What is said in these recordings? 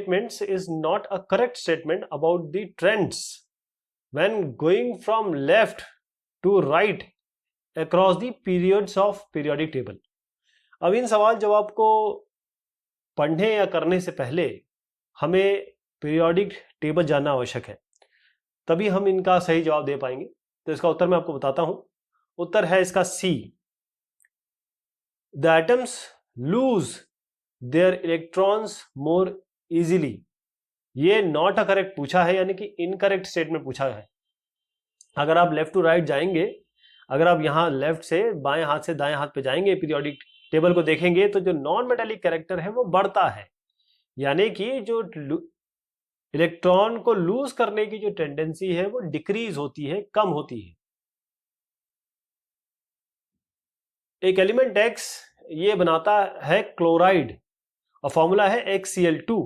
statements is not a correct statement about the trends when going from left to right across the periods of periodic table. अब इन सवाल जवाब को पढ़ने या करने से पहले हमें पीरियोडिक टेबल जानना आवश्यक है, तभी हम इनका सही जवाब दे पाएंगे। तो इसका उत्तर मैं आपको बताता हूं। उत्तर है इसका C, the atoms lose their electrons more easily. ये नॉट अ करेक्ट पूछा है, यानी कि इनकरेक्ट स्टेटमेंट पूछा है। अगर आप लेफ्ट टू राइट जाएंगे, अगर आप यहां लेफ्ट से बाएं हाथ से दाएं हाथ पे जाएंगे, पीरियोडिक टेबल को देखेंगे, तो जो नॉन मेटालिक कैरेक्टर है वो बढ़ता है, यानी कि जो इलेक्ट्रॉन को लूज करने की जो टेंडेंसी है वो डिक्रीज होती है, कम होती है। एक एलिमेंट X ये बनाता है क्लोराइड, और फॉर्मूला है XCl2।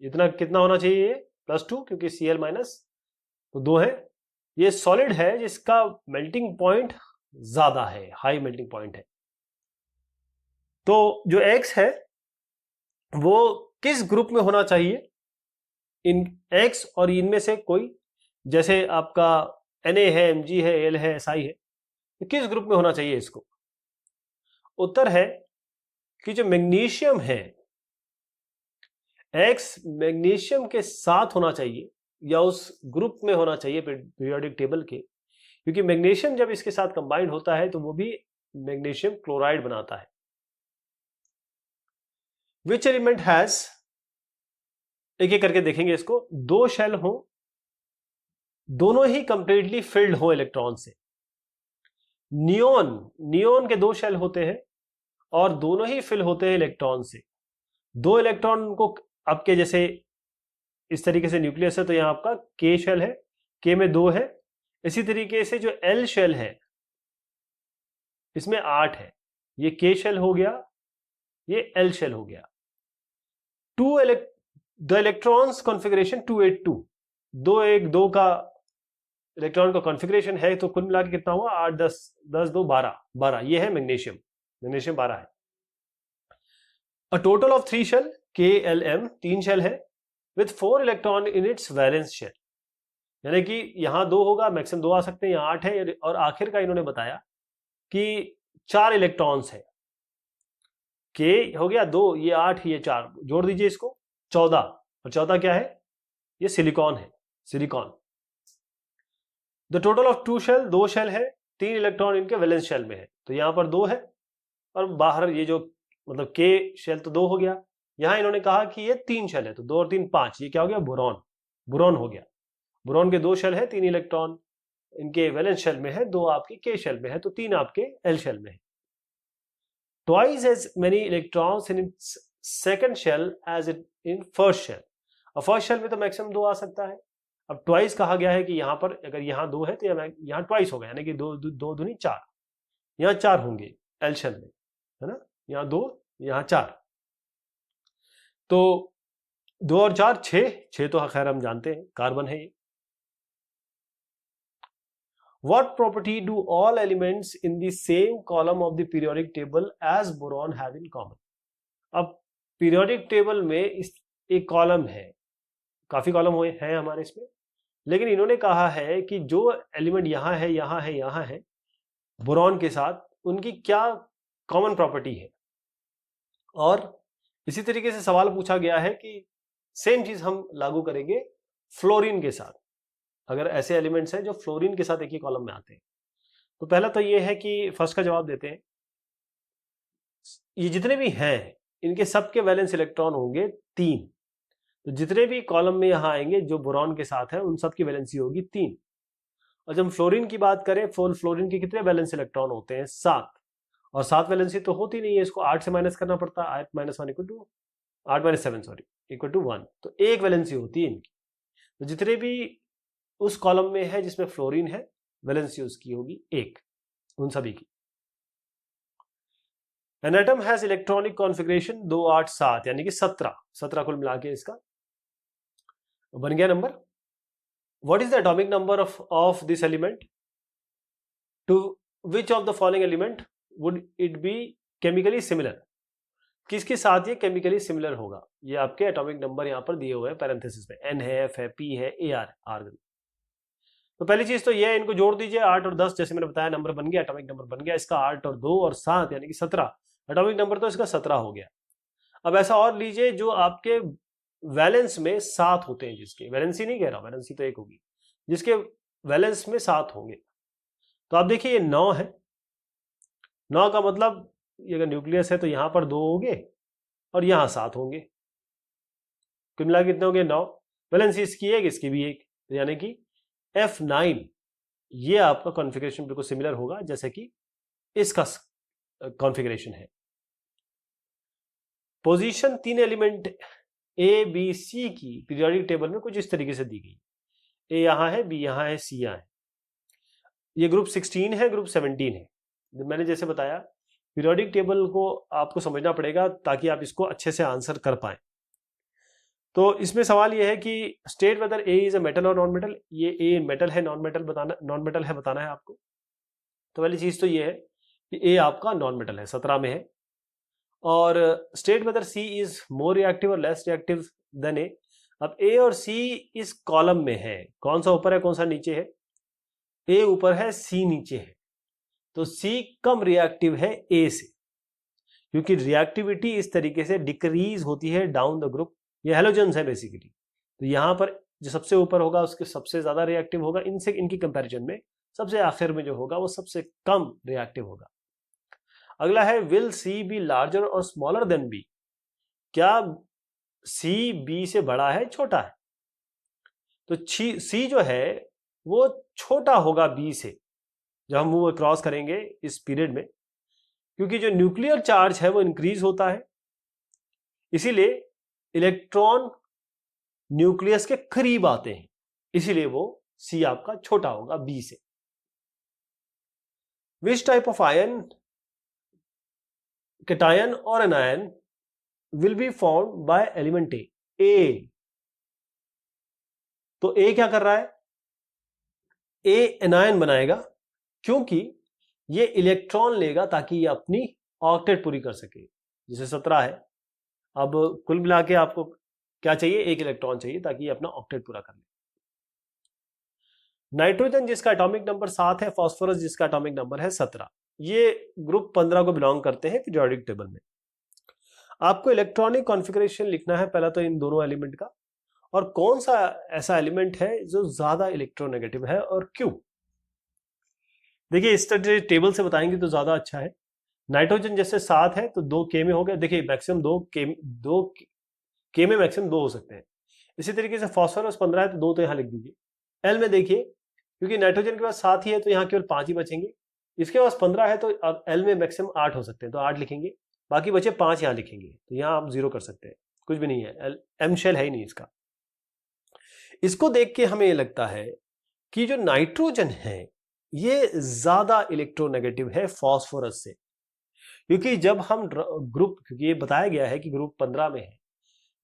इतना कितना होना चाहिए? +2, क्योंकि Cl- तो 2 है। ये सॉलिड है जिसका मेल्टिंग पॉइंट ज्यादा है, हाई मेल्टिंग पॉइंट है। तो जो X है वो किस ग्रुप में होना चाहिए? इन X और इनमें से कोई, जैसे आपका Na है, Mg है, Al है, Si है, तो किस ग्रुप में होना चाहिए इसको? उत्तर है कि जो मैग्नीशियम है, X मैग्नीशियम के साथ होना चाहिए या उस ग्रुप में होना चाहिए पीरियोडिक टेबल के, क्योंकि मैग्नीशियम जब इसके साथ कंबाइंड होता है तो वो भी मैग्नीशियम क्लोराइड बनाता है। विच एलिमेंट हैज, एक एक करके देखेंगे इसको। 2 शेल हो, दोनों ही कंप्लीटली फिल्ड हो इलेक्ट्रॉन से। नियोन के 2 शेल होते हैं और दोनों ही फिल होते हैं इलेक्ट्रॉन से। 2 इलेक्ट्रॉन को आपके जैसे इस तरीके से न्यूक्लियस है, तो यहां आपका K शेल है, K में 2 है। इसी तरीके से जो L शेल है इसमें 8 है। ये K शेल हो गया, ये L शेल हो गया। द इलेक्ट्रॉन्स कॉन्फ़िगरेशन 282, 212 का इलेक्ट्रॉन का कॉन्फ़िगरेशन है, तो कुल मिला के कितना हुआ? 8 10 10 2 12। ये है मैग्नीशियम 12 है। A total of 3 shell KLM, 3 shell है, with 4 electron in its valence shell, यानी कि यहां 2 होगा, मैक्सिमम 2 आ सकते हैं, यहां 8 है, और आखिर का इन्होंने बताया कि 4 इलेक्ट्रॉन्स है। K हो गया 2, ये 8, ये 4, जोड़ दीजिए इसको 14, और 14 क्या है? ये सिलिकॉन है, silicon. The total of 2 shell, 2 shell है, 3 इलेक्ट्रॉन इनके वैलेंस शेल में है, तो यहां पर 2 है, और बाहर ये जो मतलब K शेल तो 2 हो गया। यहां इन्होंने कहा कि ये 3 शेल है, तो 2 और 3 5, ये क्या हो गया? बोरॉन, बोरॉन हो गया। बोरॉन के 2 शेल है, 3 इलेक्ट्रॉन इनके वैलेंस शेल में है, 2 आपके K शेल में है, तो 3 आपके L शेल में है। Twice as many electrons in its second shell as it in first shell। अब फर्स्ट शेल में तो मैक्सिमम 2 आ सकता है। अब ट्वाइस कहा गया है कि यहां पर अगर यहां 2 है तो यहां ट्वाइस होगा, यानी कि 2 दूनी 4, यहां 4 होंगे L शेल में, है ना? यहां 2, यहां 4, तो 2 और 4 6 तो खैर हम जानते हैं कार्बन है ये। What property do all elements in the same column of the periodic table as boron have in common? अब पीरियोडिक टेबल में इस एक कॉलम है, काफी कॉलम हुए हैं हमारे इसमें, लेकिन इन्होंने कहा है कि जो एलिमेंट यहां है, यहां है, यहां है, बोरॉन के साथ, उनकी क्या कॉमन प्रॉपर्टी है। और इसी तरीके से सवाल पूछा गया है कि सेम चीज हम लागू करेंगे फ्लोरीन के साथ, अगर ऐसे एलिमेंट्स हैं जो फ्लोरीन के साथ एक ही कॉलम में आते हैं। तो पहला तो ये है कि फर्स्ट का जवाब देते हैं। ये जितने भी हैं इनके सबके वैलेंस इलेक्ट्रॉन होंगे 3, तो जितने भी कॉलम में यहां आएंगे जो बोरॉन के साथ है उन सब की वैलेंसी होगी 3। और जब फ्लोरीन की बात करें, फ्लोरीन के कितने वैलेंस इलेक्ट्रॉन होते हैं? 7, और 7 वैलेंसी तो होती नहीं है, इसको 8 से माइनस करना पड़ता है। 8 - 1 equal to 8 - 7 sorry equal to 1, तो एक वैलेंसी होती है इनकी। तो जितने भी उस कॉलम में है जिसमें फ्लोरीन है, वैलेंसी उसकी होगी 1, उन सभी की। An atom has electronic configuration 2 8 7, यानी कि 17 कुल मिला के इसका बन गया number. What is the atomic number of this element? To which of the following element would it be chemically similar? किसके साथ ये केमिकली सिमिलर होगा, ये आपके एटॉमिक नंबर यहाँ पर दिए हुए हैं पैरेंथेसिस में, N है, F है, P है, AR आर्गन। तो पहली चीज तो ये है, इनको जोड़ दीजिए 8 और 10, जैसे मैंने बताया नंबर बन गया, एटॉमिक नंबर बन गया इसका 8 और 2 और 7 यानी कि 17, एटॉमिक नंबर तो इसका 17 हो गया। अब ऐसा और लीजिए जो आपके वैलेंस में 7 होते हैं, जिसके वैलेंसी नहीं कह रहा, वैलेंसी तो एक होगी, जिसके वैलेंस में 7 होंगे। तो आप देखिए ये 9 है, 9 का मतलब ये अगर न्यूक्लियस है तो यहां पर 2 होंगे और यहां 7 होंगे, कुल मिला कितने होंगे 9। वैलेंसी इसकी एक, इसकी भी एक, यानी कि F9 ये आपका कॉन्फ़िगरेशन बिल्कुल सिमिलर होगा जैसे कि इसका कॉन्फ़िगरेशन है। Position 3 element A B C की पीरियोडिक टेबल में कुछ इस तरीके से दी गई, ए यहां है, बी यहां है, सी यहां है। ये ग्रुप 16 है, ग्रुप 17 है। मैंने जैसे बताया पीरियोडिक टेबल को आपको समझना पड़ेगा ताकि आप इसको अच्छे से आंसर कर पाए। तो इसमें सवाल ये है कि state whether A is a metal और नॉन मेटल, ये ए मेटल है, नॉन मेटल है बताना है आपको। तो पहली चीज तो ये है कि ए आपका नॉन मेटल है, 17 में है। और state whether C is more reactive और लेस रिएक्टिव देन ए। अब ए और सी इस कॉलम में है, कौन सा ऊपर है कौन सा नीचे है, ए ऊपर है सी नीचे है, तो सी कम रिएक्टिव है ए से, क्योंकि रिएक्टिविटी इस तरीके से डिक्रीज होती है डाउन द ग्रुप। ये हेलोजेंस है बेसिकली, तो यहां पर जो सबसे ऊपर होगा उसके सबसे ज्यादा रिएक्टिव होगा, इनसे इनकी कंपैरिजन में सबसे आखिर में जो होगा वो सबसे कम रिएक्टिव होगा। अगला है विल सी बी लार्जर और स्मॉलर देन बी, क्या सी बी से बड़ा है छोटा है, तो सी जो है वो छोटा होगा बी से जब हम वो क्रॉस करेंगे इस पीरियड में, क्योंकि जो न्यूक्लियर चार्ज है वो इंक्रीज होता है, इसीलिए इलेक्ट्रॉन न्यूक्लियस के करीब आते हैं, इसीलिए वो सी आपका छोटा होगा बी से। Which type of ion cation और anion will be found by element A. तो ए क्या कर रहा है, ए एनायन बनाएगा, क्योंकि ये इलेक्ट्रॉन लेगा ताकि ये अपनी ऑक्टेट पूरी कर सके, जैसे 17 है। अब कुल मिला के आपको क्या चाहिए, एक इलेक्ट्रॉन चाहिए ताकि ये अपना ऑक्टेट पूरा कर ले। नाइट्रोजन जिसका एटॉमिक नंबर 7 है, फास्फोरस जिसका एटॉमिक नंबर है 17, ये ग्रुप 15 को बिलोंग करते हैं पीरियोडिक टेबल में। आपको इलेक्ट्रॉनिक कॉन्फ़िगरेशन लिखना है पहला तो इन दोनों एलिमेंट का, और कौन सा ऐसा एलिमेंट है जो ज्यादा इलेक्ट्रोनेगेटिव है और क्यों। देखिए इस तरह टेबल से बताएंगे तो ज्यादा अच्छा है। नाइट्रोजन जैसे 7 है तो 2 के में हो गया, देखिए मैक्सिमम 2 के में मैक्सिमम 2 हो सकते हैं। इसी तरीके से फास्फोरस 15 है तो 2 तो यहां लिख दीजिए। एल में देखिए क्योंकि नाइट्रोजन के पास 7 ही है तो यहाँ केवल 5 ही बचेंगे, इसके पास 15 है तो अब एल में मैक्सिमम 8 हो सकते हैं तो 8 लिखेंगे, बाकी बचे 5 यहाँ लिखेंगे, तो यहाँ आप 0 कर सकते हैं, कुछ भी नहीं है, एम शेल है ही नहीं इसका। इसको देख के हमें ये लगता है कि जो नाइट्रोजन है ये ज्यादा इलेक्ट्रोनेगेटिव है फास्फोरस से, क्योंकि जब हम ग्रुप, क्योंकि ये बताया गया है कि ग्रुप 15 में है,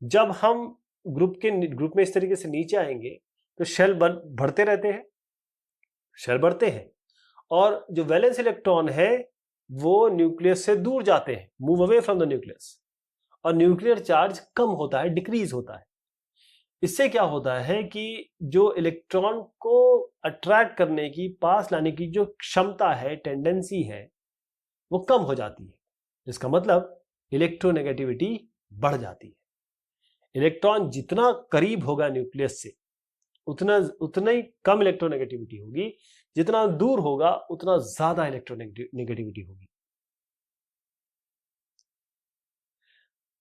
जब हम ग्रुप में इस तरीके से नीचे आएंगे तो शेल बढ़ते रहते हैं, शेल बढ़ते हैं, और जो वैलेंस इलेक्ट्रॉन है वो न्यूक्लियस से दूर जाते हैं, move away from the nucleus, और न्यूक्लियर चार्ज कम होता है, डिक्रीज होता है। इससे क्या होता है कि जो इलेक्ट्रॉन को अट्रैक्ट करने की, पास लाने की जो क्षमता है, टेंडेंसी है, वो कम हो जाती है। इसका मतलब इलेक्ट्रोनेगेटिविटी बढ़ जाती है। इलेक्ट्रॉन जितना करीब होगा न्यूक्लियस से उतना ही कम इलेक्ट्रोनेगेटिविटी होगी, जितना दूर होगा उतना ज्यादा इलेक्ट्रोनेगेटिविटी होगी।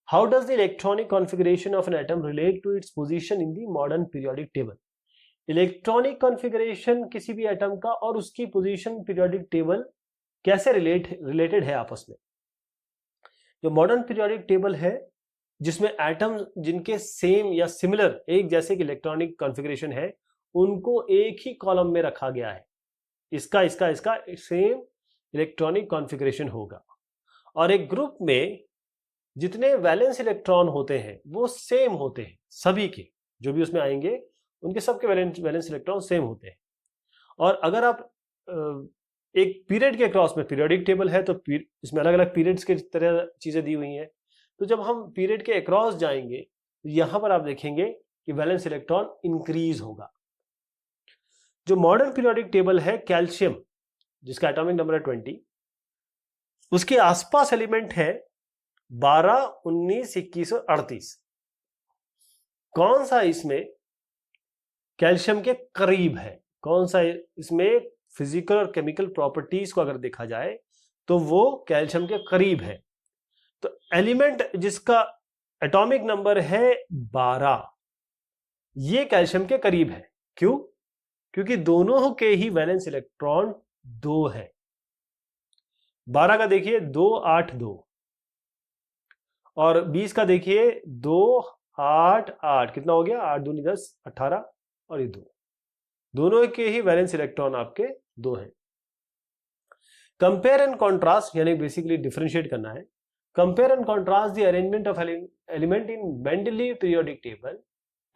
How does the electronic configuration of an atom relate to its position in the modern periodic table? Electronic configuration किसी भी एटम का और उसकी पोजीशन पीरियोडिक टेबल कैसे रिलेटेड है आपस में। जो मॉडर्न पीरियोडिक टेबल है जिसमें एटम जिनके सेम या सिमिलर एक जैसे की इलेक्ट्रॉनिक कॉन्फ़िगरेशन है, उनको एक ही कॉलम में रखा गया है, इसका सेम इलेक्ट्रॉनिक कॉन्फ़िगरेशन होगा, और एक ग्रुप में जितने वैलेंस इलेक्ट्रॉन होते हैं वो सेम होते हैं, सभी के जो भी उसमें आएंगे उनके सबके वैलेंस इलेक्ट्रॉन सेम होते हैं। और अगर आप एक पीरियड के क्रॉस में, पीरियोडिक टेबल है तो इसमें अलग अलग पीरियड्स की तरह चीजें दी हुई हैं, तो जब हम पीरियड के अक्रॉस जाएंगे तो यहां पर आप देखेंगे कि वैलेंस इलेक्ट्रॉन इंक्रीज होगा। जो मॉडर्न पीरियोडिक टेबल है कैल्शियम, जिसका एटॉमिक नंबर है 20, उसके आसपास एलिमेंट है 12, 19, 21 और 38। कौन सा इसमें कैल्शियम के करीब है, कौन सा इसमें फिजिकल और केमिकल प्रॉपर्टीज को अगर देखा जाए तो वो कैल्शियम के करीब है। तो एलिमेंट जिसका एटॉमिक नंबर है 12, ये कैल्शियम के करीब है। क्यों? क्योंकि दोनों के ही वैलेंस इलेक्ट्रॉन 2 है। 12 का देखिए 2, 8, 2 और 20 का देखिए 2, 8, 8, कितना हो गया? 8 दूनी 10, 18 और ये 2, दोनों के ही वैलेंस इलेक्ट्रॉन आपके 2 हैं। कंपेयर एंड कॉन्ट्रास्ट यानी बेसिकली डिफरेंशिएट करना है। Compare and contrast the arrangement of element in Mendeleev periodic table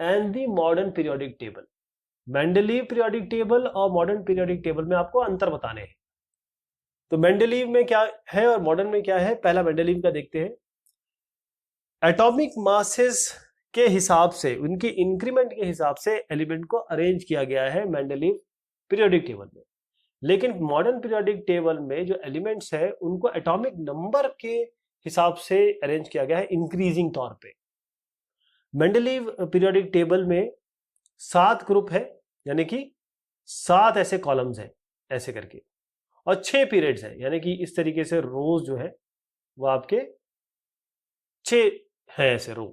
and the modern periodic table. Mendeleev periodic table और मॉडर्न पीरियोडिक टेबल में आपको अंतर बताने हैं। तो मेंडलीव में क्या है और मॉडर्न में क्या है, पहला मेंडलीव का देखते हैं। एटॉमिक मासेस के हिसाब से, उनकी इंक्रीमेंट के हिसाब से एलिमेंट को अरेंज किया गया है मेंडलीव पीरियोडिक टेबल में। लेकिन मॉडर्न पीरियोडिक टेबल में जो एलिमेंट्स है उनको एटॉमिक नंबर के हिसाब से अरेंज किया गया है इंक्रीजिंग तौर पे। मेंडलीव पीरियोडिक टेबल में 7 ग्रुप है, यानी कि 7 ऐसे कॉलम्स हैं ऐसे करके, और 6 पीरियड्स है, यानी कि इस तरीके से रोज जो है वो आपके 6 है ऐसे रो।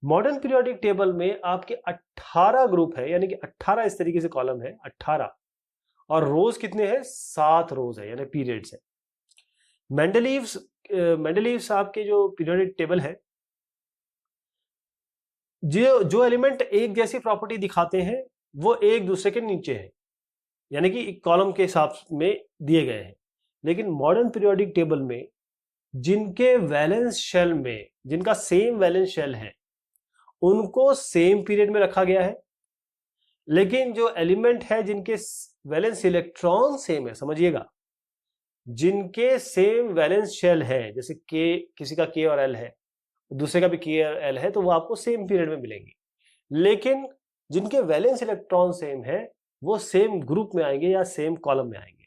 मॉडर्न पीरियोडिक टेबल में आपके 18 ग्रुप है, यानी कि 18 इस तरीके से कॉलम है 18, और रोज कितने हैं? 7 रोज है, यानी पीरियड्स है। मेंडलीव्स आपके जो पीरियोडिक टेबल है, जो एलिमेंट एक जैसी प्रॉपर्टी दिखाते हैं वो एक दूसरे के नीचे है, यानी कि कॉलम के हिसाब में दिए गए हैं। लेकिन मॉडर्न पीरियोडिक टेबल में जिनके वैलेंस शेल में, जिनका सेम वैलेंस शेल है, उनको सेम पीरियड में रखा गया है। लेकिन जो एलिमेंट है जिनके वैलेंस इलेक्ट्रॉन सेम है, समझिएगा, जिनके सेम वैलेंस शेल है, जैसे के, किसी का के और एल है, दूसरे का भी के और एल है, तो वो आपको सेम पीरियड में मिलेंगे। लेकिन जिनके वैलेंस इलेक्ट्रॉन सेम है वो सेम ग्रुप में आएंगे या सेम कॉलम में आएंगे।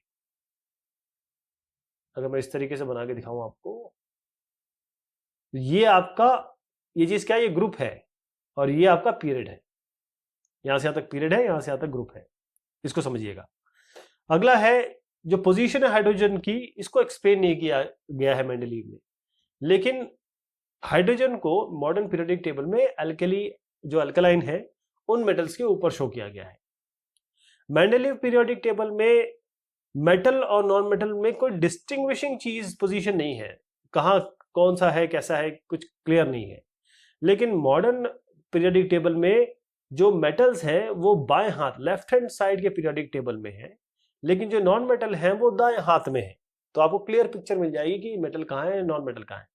अगर मैं इस तरीके से बना के दिखाऊं आपको, ये आपका, ये चीज क्या है? ये ग्रुप है और ये आपका पीरियड है। यहां से यहां तक पीरियड है, यहां से यहां तक ग्रुप है, इसको समझिएगा। अगला है जो पोजीशन है हाइड्रोजन की, इसको एक्सप्लेन नहीं किया गया है मेंडलीव में, लेकिन हाइड्रोजन को मॉडर्न पीरियोडिक टेबल में एल्कली, जो अल्कलाइन है, उन मेटल्स के ऊपर शो किया गया है। मेंडलीव पीरियोडिक टेबल में मेटल और नॉन मेटल में कोई डिस्टिंग्विशिंग चीज पोजीशन नहीं है, कहां कौन सा है कैसा है कुछ क्लियर नहीं है। लेकिन मॉडर्न पीरियोडिक टेबल में जो मेटल्स हैं वो बाएं हाथ, लेफ्ट हैंड साइड के पीरियोडिक टेबल में है, लेकिन जो नॉन मेटल है वो दाएं हाथ में है। तो आपको क्लियर पिक्चर मिल जाएगी कि मेटल कहां है, नॉन मेटल कहां है।